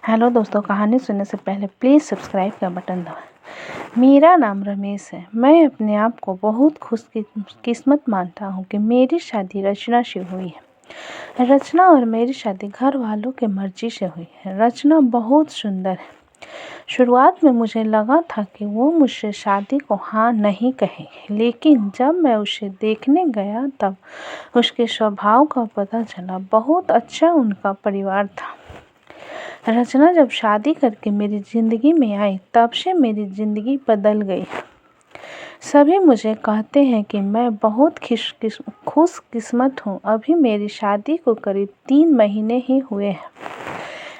Hello दोस्तों, कहानी सुनने से पहले प्लीज़ सब्सक्राइब का बटन दबाएं। मेरा नाम रमेश है। मैं अपने आप को बहुत खुशकिस्मत मानता हूँ कि मेरी शादी रचना से हुई है। रचना और मेरी शादी घर वालों के मर्जी से हुई है। रचना बहुत सुंदर है। शुरुआत में मुझे लगा था कि वो मुझसे शादी को हाँ नहीं कहेगी, लेकिन जब मैं उसे देखने गया तब उसके स्वभाव का पता चला। बहुत अच्छा उनका परिवार था। रचना जब शादी करके मेरी ज़िंदगी में आई तब से मेरी ज़िंदगी बदल गई। सभी मुझे कहते हैं कि मैं बहुत खुशकिस्मत हूँ। अभी मेरी शादी को करीब 3 महीने ही हुए हैं।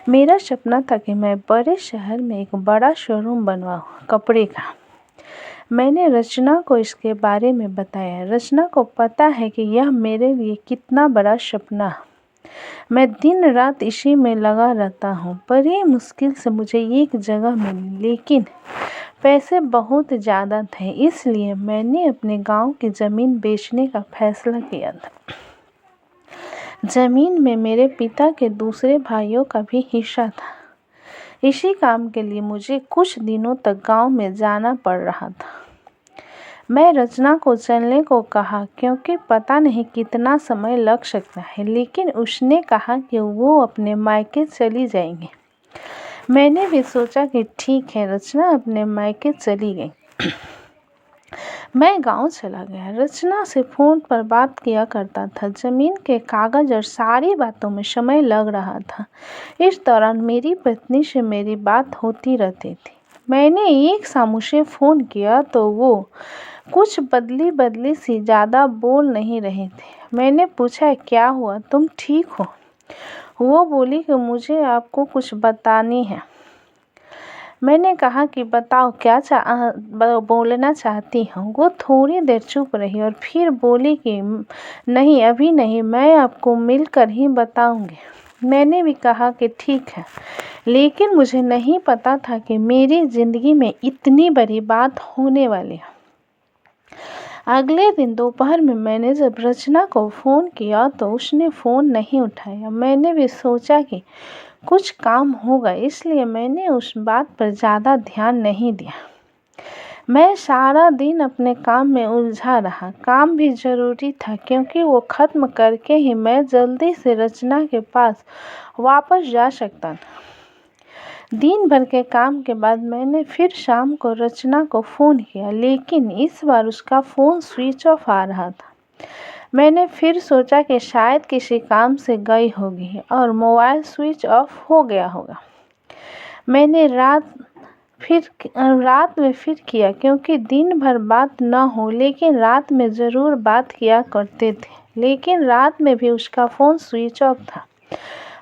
मेरा सपना था कि मैं बड़े शहर में एक बड़ा शोरूम बनवाऊँ कपड़े का। मैंने रचना को इसके बारे में बताया। रचना को पता है कि यह मेरे लिए कितना बड़ा सपना है। मैं दिन रात इसी में लगा रहता हूँ। बड़ी मुश्किल से मुझे एक जगह मिली, लेकिन पैसे बहुत ज़्यादा थे, इसलिए मैंने अपने गांव की ज़मीन बेचने का फैसला किया था। ज़मीन में मेरे पिता के दूसरे भाइयों का भी हिस्सा था। इसी काम के लिए मुझे कुछ दिनों तक गांव में जाना पड़ रहा था। मैं रचना को चलने को कहा क्योंकि पता नहीं कितना समय लग सकता है, लेकिन उसने कहा कि वो अपने मायके चली जाएंगी। मैंने भी सोचा कि ठीक है। रचना अपने मायके चली गई। मैं गांव चला गया। रचना से फ़ोन पर बात किया करता था। ज़मीन के कागज़ और सारी बातों में समय लग रहा था। इस दौरान मेरी पत्नी से मेरी बात होती रहती थी। मैंने एक शाम उसे फ़ोन किया तो वो कुछ बदली सी ज़्यादा बोल नहीं रही थी। मैंने पूछा, क्या हुआ, तुम ठीक हो? वो बोली कि मुझे आपको कुछ बतानी है। मैंने कहा कि बताओ, क्या बोलना चाहती हूँ। वो थोड़ी देर चुप रही और फिर बोली कि नहीं, अभी नहीं, मैं आपको मिलकर ही बताऊँगी। मैंने भी कहा कि ठीक है, लेकिन मुझे नहीं पता था कि मेरी ज़िंदगी में इतनी बड़ी बात होने वाली है। अगले दिन दोपहर में मैंने जब रचना को फ़ोन किया तो उसने फ़ोन नहीं उठाया। मैंने भी सोचा कि कुछ काम होगा, इसलिए मैंने उस बात पर ज़्यादा ध्यान नहीं दिया। मैं सारा दिन अपने काम में उलझा रहा। काम भी ज़रूरी था क्योंकि वो ख़त्म करके ही मैं जल्दी से रचना के पास वापस जा सकता था। दिन भर के काम के बाद मैंने फिर शाम को रचना को फ़ोन किया, लेकिन इस बार उसका फ़ोन स्विच ऑफ आ रहा था। मैंने फिर सोचा कि शायद किसी काम से गई होगी और मोबाइल स्विच ऑफ हो गया होगा। मैंने रात में फिर किया क्योंकि दिन भर बात न हो, लेकिन रात में ज़रूर बात किया करते थे। लेकिन रात में भी उसका फ़ोन स्विच ऑफ था।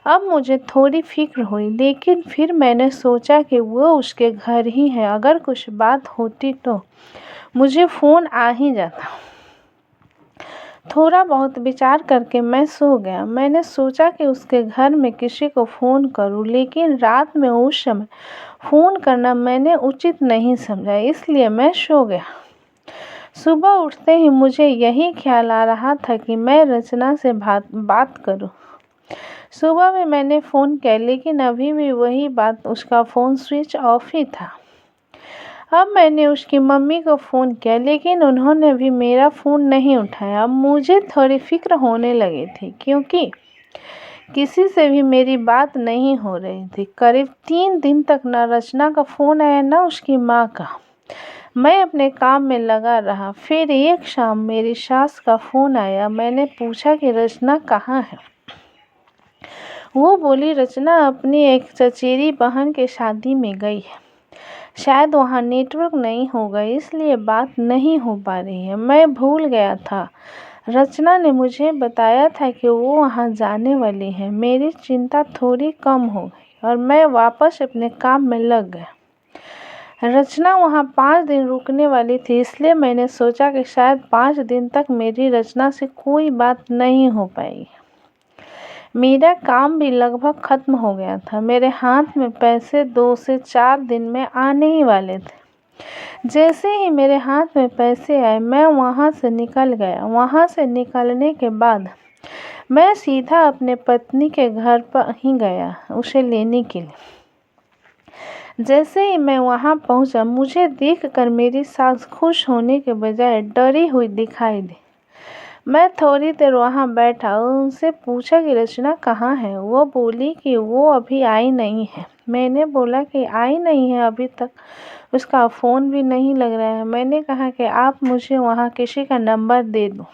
अब मुझे थोड़ी फिक्र हुई, लेकिन फिर मैंने सोचा कि वो उसके घर ही है। अगर कुछ बात होती तो मुझे फ़ोन आ ही जाता। थोड़ा बहुत विचार करके मैं सो गया। मैंने सोचा कि उसके घर में किसी को फ़ोन करूं, लेकिन रात में उस समय फ़ोन करना मैंने उचित नहीं समझा, इसलिए मैं सो गया। सुबह उठते ही मुझे यही ख्याल आ रहा था कि मैं रचना से बात करूं। सुबह में मैंने फ़ोन किया, लेकिन अभी भी वही बात, उसका फ़ोन स्विच ऑफ ही था। अब मैंने उसकी मम्मी को फ़ोन किया, लेकिन उन्होंने भी मेरा फ़ोन नहीं उठाया। अब मुझे थोड़ी फ़िक्र होने लगी थी क्योंकि किसी से भी मेरी बात नहीं हो रही थी। करीब 3 दिन तक न रचना का फ़ोन आया न उसकी माँ का। मैं अपने काम में लगा रहा। फिर एक शाम मेरी सास का फ़ोन आया। मैंने पूछा कि रचना कहाँ है। वो बोली, रचना अपनी एक चचेरी बहन के शादी में गई है। शायद वहाँ नेटवर्क नहीं होगा, इसलिए बात नहीं हो पा रही है। मैं भूल गया था। रचना ने मुझे बताया था कि वो वहाँ जाने वाली है। मेरी चिंता थोड़ी कम हो गई और मैं वापस अपने काम में लग गया। रचना वहाँ 5 दिन रुकने वाली थी, इसलिए मैंने सोचा कि शायद 5 दिन तक मेरी रचना से कोई बात नहीं हो पाएगी। मेरा काम भी लगभग ख़त्म हो गया था। मेरे हाथ में पैसे 2 से 4 दिन में आने ही वाले थे। जैसे ही मेरे हाथ में पैसे आए, मैं वहाँ से निकल गया। वहाँ से निकलने के बाद मैं सीधा अपने पत्नी के घर पर ही गया उसे लेने के लिए। जैसे ही मैं वहां पहुंचा, मुझे देखकर मेरी सास खुश होने के बजाय डरी हुई दिखाई दी। मैं थोड़ी देर वहां बैठा और उनसे पूछा कि रचना कहाँ है। वो बोली कि वो अभी आई नहीं है। मैंने बोला कि आई नहीं है, अभी तक उसका फ़ोन भी नहीं लग रहा है। मैंने कहा कि आप मुझे वहाँ किसी का नंबर दे दो,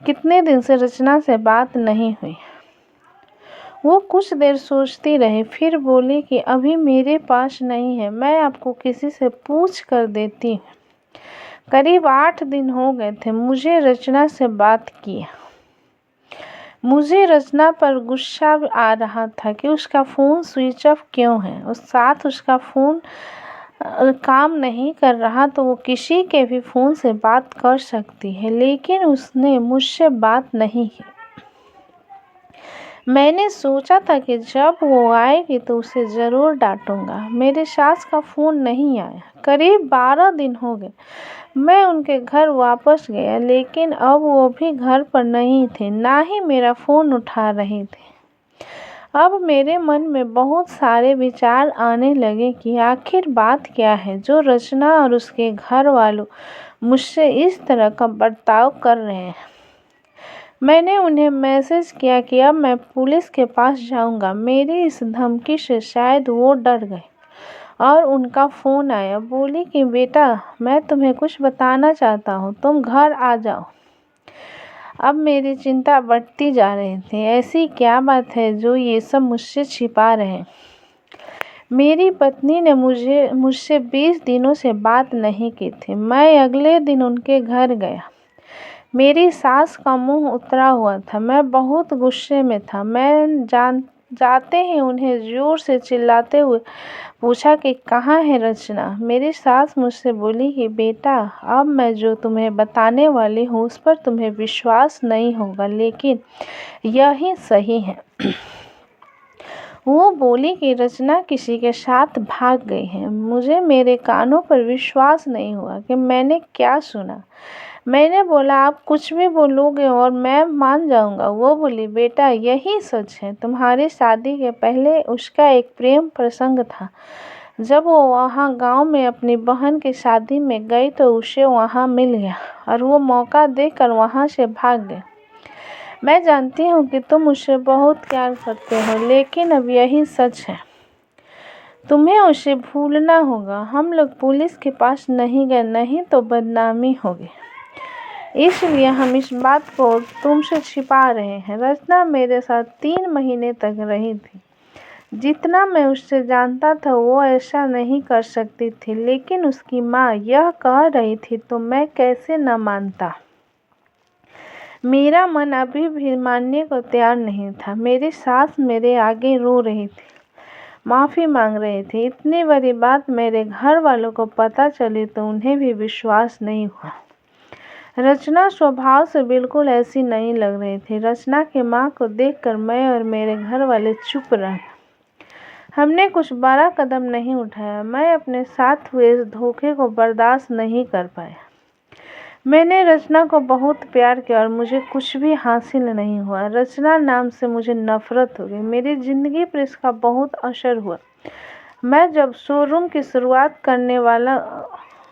कितने दिन से रचना से बात नहीं हुई। वो कुछ देर सोचती रही, फिर बोली कि अभी मेरे पास नहीं है, मैं आपको किसी से पूछ कर देती हूँ। करीब 8 दिन हो गए थे मुझे रचना से बात किए। मुझे रचना पर गुस्सा आ रहा था कि उसका फ़ोन स्विच ऑफ क्यों है, और साथ उसका फ़ोन काम नहीं कर रहा तो वो किसी के भी फ़ोन से बात कर सकती है, लेकिन उसने मुझसे बात नहीं की। मैंने सोचा था कि जब वो आएगी तो उसे ज़रूर डांटूंगा। मेरे सास का फ़ोन नहीं आया। करीब 12 दिन हो गए। मैं उनके घर वापस गया, लेकिन अब वो भी घर पर नहीं थे, ना ही मेरा फ़ोन उठा रहे थे। अब मेरे मन में बहुत सारे विचार आने लगे कि आखिर बात क्या है जो रचना और उसके घर वालों मुझसे इस तरह का बर्ताव कर रहे हैं। मैंने उन्हें मैसेज किया कि अब मैं पुलिस के पास जाऊंगा। मेरी इस धमकी से शायद वो डर गए और उनका फ़ोन आया। बोली कि बेटा, मैं तुम्हें कुछ बताना चाहता हूँ, तुम घर आ जाओ। अब मेरी चिंता बढ़ती जा रही थी। ऐसी क्या बात है जो ये सब मुझसे छिपा रहे हैं। मेरी पत्नी ने मुझसे 20 दिनों से बात नहीं की थी। मैं अगले दिन उनके घर गया। मेरी सास का मुंह उतरा हुआ था। मैं बहुत गुस्से में था। मैं जाते ही उन्हें जोर से चिल्लाते हुए पूछा कि कहाँ है रचना। मेरी सास मुझसे बोली कि बेटा, अब मैं जो तुम्हें बताने वाली हूँ उस पर तुम्हें विश्वास नहीं होगा, लेकिन यही सही है। वो बोली कि रचना किसी के साथ भाग गई है। मुझे मेरे कानों पर विश्वास नहीं हुआ कि मैंने क्या सुना। मैंने बोला, आप कुछ भी बोलोगे और मैं मान जाऊंगा। वो बोली, बेटा, यही सच है। तुम्हारी शादी के पहले उसका एक प्रेम प्रसंग था। जब वो वहाँ गांव में अपनी बहन की शादी में गई तो उसे वहाँ मिल गया और वो मौका देकर वहाँ से भाग गए। मैं जानती हूँ कि तुम उसे बहुत प्यार करते हो, लेकिन अब यही सच है। तुम्हें उसे भूलना होगा। हम लोग पुलिस के पास नहीं गए, नहीं तो बदनामी होगी। इसलिए हम इस बात को तुमसे छिपा रहे हैं। रचना मेरे साथ 3 महीने तक रही थी। जितना मैं उससे जानता था वो ऐसा नहीं कर सकती थी, लेकिन उसकी माँ यह कह रही थी तो मैं कैसे न मानता। मेरा मन अभी भी मानने को तैयार नहीं था। मेरी सास मेरे आगे रो रही थी, माफ़ी मांग रही थी। इतनी बड़ी बात मेरे घर वालों को पता चली तो उन्हें भी विश्वास नहीं हुआ। रचना स्वभाव से बिल्कुल ऐसी नहीं लग रही थी। रचना की माँ को देखकर मैं और मेरे घर वाले चुप रहे। हमने कुछ बड़ा कदम नहीं उठाया। मैं अपने साथ हुए इस धोखे को बर्दाश्त नहीं कर पाया। मैंने रचना को बहुत प्यार किया और मुझे कुछ भी हासिल नहीं हुआ। रचना नाम से मुझे नफरत हो गई। मेरी ज़िंदगी पर इसका बहुत असर हुआ। मैं जब शोरूम की शुरुआत करने वाला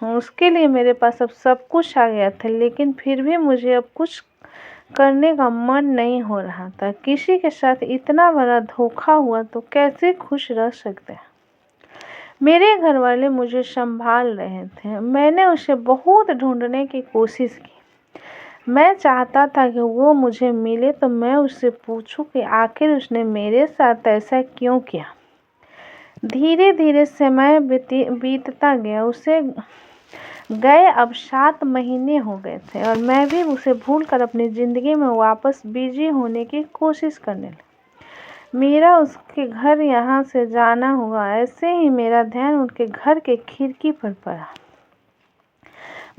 उसके लिए मेरे पास अब सब कुछ आ गया था, लेकिन फिर भी मुझे अब कुछ करने का मन नहीं हो रहा था। किसी के साथ इतना बड़ा धोखा हुआ तो कैसे खुश रह सकते हैं। मेरे घर वाले मुझे संभाल रहे थे। मैंने उसे बहुत ढूंढने की कोशिश की। मैं चाहता था कि वो मुझे मिले तो मैं उससे पूछूं कि आखिर उसने मेरे साथ ऐसा क्यों किया। धीरे धीरे समय बीतता गया। उसे गए अब 7 महीने हो गए थे और मैं भी उसे भूलकर अपनी ज़िंदगी में वापस बिजी होने की कोशिश करने लगी। मेरा उसके घर यहाँ से जाना हुआ। ऐसे ही मेरा ध्यान उनके घर के खिड़की पर पड़ा।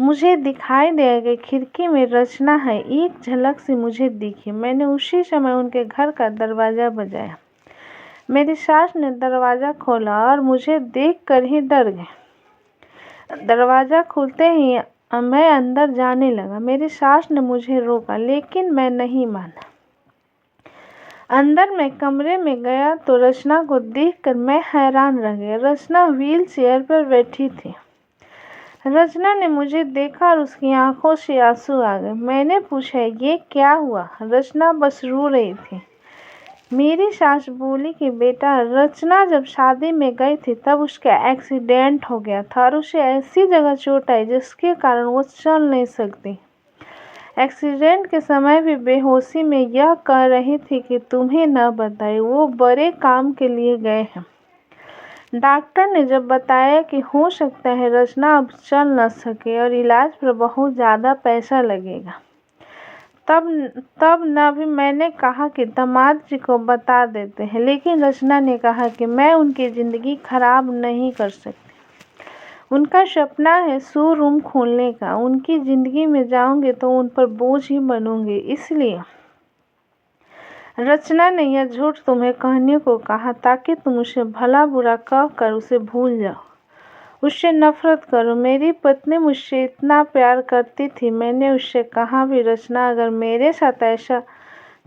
मुझे दिखाई दिया कि खिड़की में रचना है। एक झलक सी मुझे दिखी। मैंने उसी समय उनके घर का दरवाज़ा बजाया। मेरी सास ने दरवाज़ा खोला और मुझे देखकर ही डर गए। दरवाज़ा खुलते ही मैं अंदर जाने लगा। मेरी सास ने मुझे रोका, लेकिन मैं नहीं माना। अंदर मैं कमरे में गया तो रचना को देखकर मैं हैरान रह गया। रचना व्हील चेयर पर बैठी थी। रचना ने मुझे देखा और उसकी आंखों से आंसू आ गए। मैंने पूछा, ये क्या हुआ? रचना बस रो रही थी। मेरी सास बोली कि बेटा, रचना जब शादी में गई थी तब उसका एक्सीडेंट हो गया था और उसे ऐसी जगह चोट आई जिसके कारण वो चल नहीं सकती। एक्सीडेंट के समय भी बेहोशी में यह कह रही थी कि तुम्हें न बताए, वो बड़े काम के लिए गए हैं। डॉक्टर ने जब बताया कि हो सकता है रचना अब चल न सके और इलाज पर बहुत ज़्यादा पैसा लगेगा, तब न भी मैंने कहा कि दामाद जी को बता देते हैं, लेकिन रचना ने कहा कि मैं उनकी ज़िंदगी खराब नहीं कर सकती। उनका सपना है शोरूम खोलने का। उनकी ज़िंदगी में जाऊंगी तो उन पर बोझ ही बनूंगी। इसलिए रचना ने यह झूठ तुम्हें कहने को कहा ताकि तुम उसे भला बुरा कह कर उसे भूल जाओ, उससे नफरत करो। मेरी पत्नी मुझसे इतना प्यार करती थी। मैंने उससे कहा भी, रचना, अगर मेरे साथ ऐसा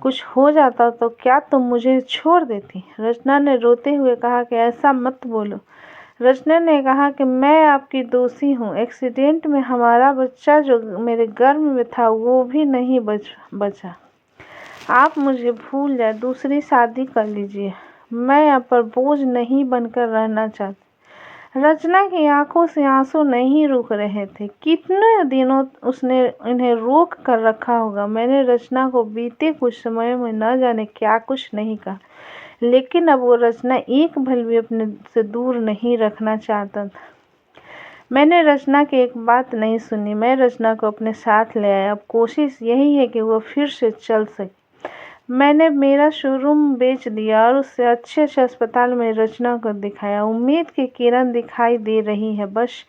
कुछ हो जाता तो क्या तुम मुझे छोड़ देती? रचना ने रोते हुए कहा कि ऐसा मत बोलो। रचना ने कहा कि मैं आपकी दोषी हूँ। एक्सीडेंट में हमारा बच्चा जो मेरे गर्भ में था वो भी नहीं बचा। आप मुझे भूल जाए, दूसरी शादी कर लीजिए। मैं आप पर बोझ नहीं बनकर रहना चाहती। रचना की आंखों से आंसू नहीं रुक रहे थे। कितने दिनों उसने इन्हें रोक कर रखा होगा। मैंने रचना को बीते कुछ समय में न जाने क्या कुछ नहीं कहा, लेकिन अब वो रचना एक पल भी अपने से दूर नहीं रखना चाहता था। मैंने रचना की एक बात नहीं सुनी। मैं रचना को अपने साथ ले आया। अब कोशिश यही है कि वो फिर से चल सके। मैंने मेरा शोरूम बेच दिया और उससे अच्छे अस्पताल में रचना को दिखाया। उम्मीद की किरण दिखाई दे रही है। बस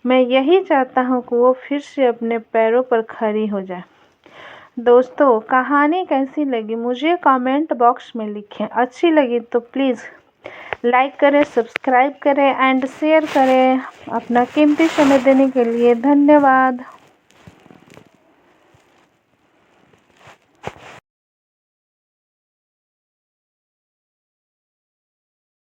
मैं यही चाहता हूँ कि वो फिर से अपने पैरों पर खड़ी हो जाए। दोस्तों, कहानी कैसी लगी मुझे कमेंट बॉक्स में लिखें। अच्छी लगी तो प्लीज़ लाइक करें, सब्सक्राइब करें एंड शेयर करें। अपना कीमती समय देने के लिए धन्यवाद।